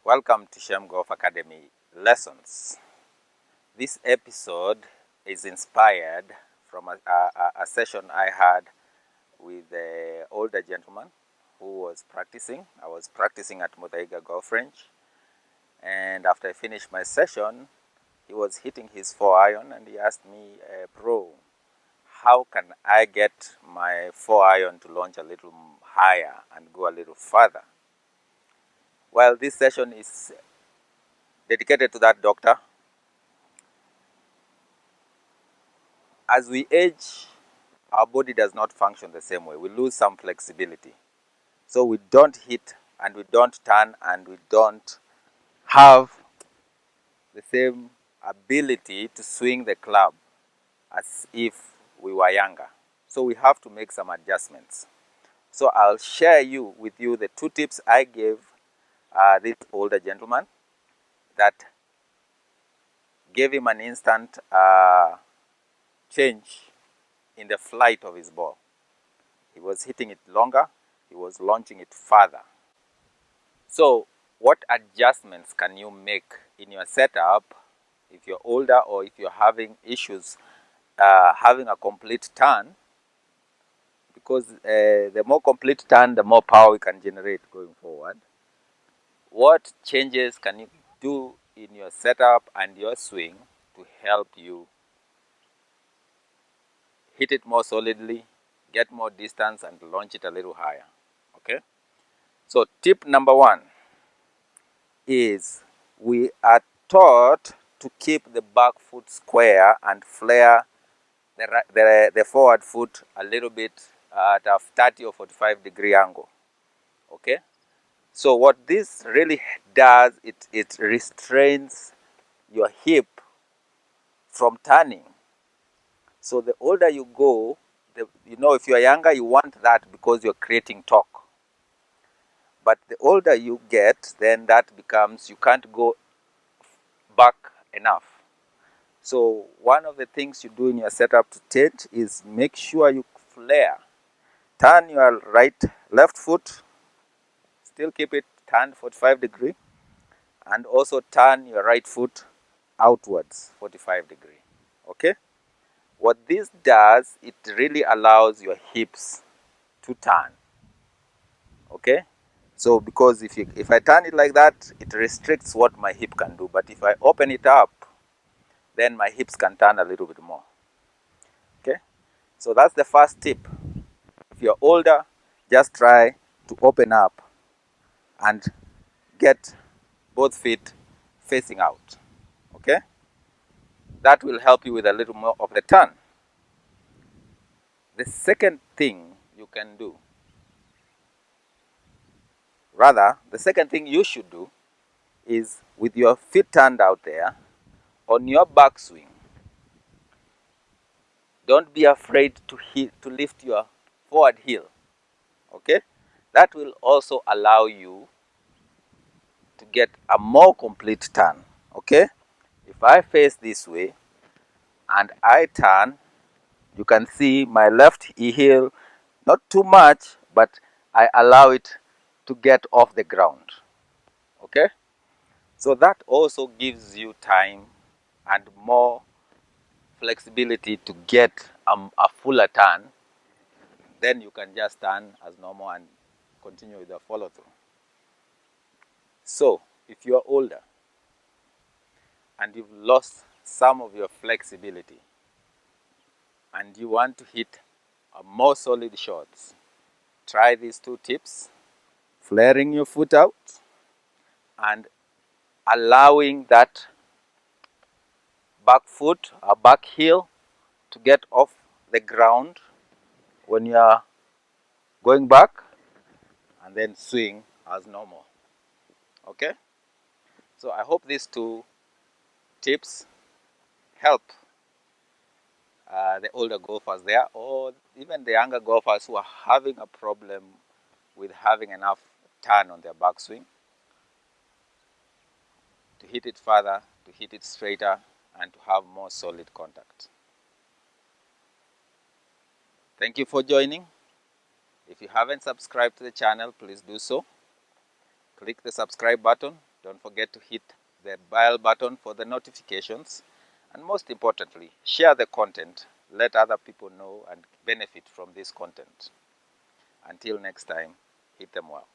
Welcome to Shem Golf Academy lessons. This episode is inspired from a session I had with the older gentleman who was practicing. I was practicing at Muthaiga Golf Range, and after I finished my session, he was hitting his 4-iron and he asked me, "Bro, how can I get my 4-iron to launch a little higher and go a little further?" Well, this session is dedicated to that, doctor. As we age, our body does not function the same way. We lose some flexibility. So we don't hit and we don't turn and we don't have the same ability to swing the club as if we were younger. So we have to make some adjustments. So I'll share with you the 2 tips I gave this older gentleman that gave him an instant change in the flight of his ball. He was hitting it longer, he was launching it further. So what adjustments can you make in your setup if you're older or if you're having issues having a complete turn? Because the more complete turn, the more power we can generate going forward. What changes can you do in your setup and your swing to help you hit it more solidly, get more distance, and launch it a little higher? Okay. So tip number 1 is we are taught to keep the back foot square and flare the forward foot a little bit at a 30 or 45 degree angle. Okay. So what this really does, it restrains your hip from turning. So the older you go, if you're younger, you want that because you're creating torque. But the older you get, then that becomes, you can't go back enough. So one of the things you do in your setup to change is make sure you flare. Turn your left foot, still keep it turned 45 degree, and also turn your right foot outwards 45 degree. Okay? What this does, it really allows your hips to turn. Okay? So because if I turn it like that, it restricts what my hip can do. But if I open it up, then my hips can turn a little bit more. Okay? So that's the first tip. If you're older, just try to open up and get both feet facing out. Okay? That will help you with a little more of the turn. The second thing you can do, the second thing you should do is with your feet turned out there, on your backswing, don't be afraid to lift your forward heel. Okay? That will also allow you to get a more complete turn. Okay? If I face this way and I turn, you can see my left heel, not too much, but I allow it to get off the ground. Okay? So that also gives you time and more flexibility to get a fuller turn. Then you can just turn as normal and continue with the follow through. So if you are older and you've lost some of your flexibility and you want to hit a more solid shots, try these 2 tips: flaring your foot out and allowing that back foot or back heel to get off the ground when you are going back, and then swing as normal. Okay? So I hope these 2 tips help the older golfers there, or even the younger golfers who are having a problem with having enough turn on their backswing to hit it further, to hit it straighter, and to have more solid contact. Thank you for joining. If you haven't subscribed to the channel, please do so. Click the subscribe button Don't forget to hit the bell button for the notifications. And most importantly, share the content. Let other people know and benefit from this content. Until next time, hit them well.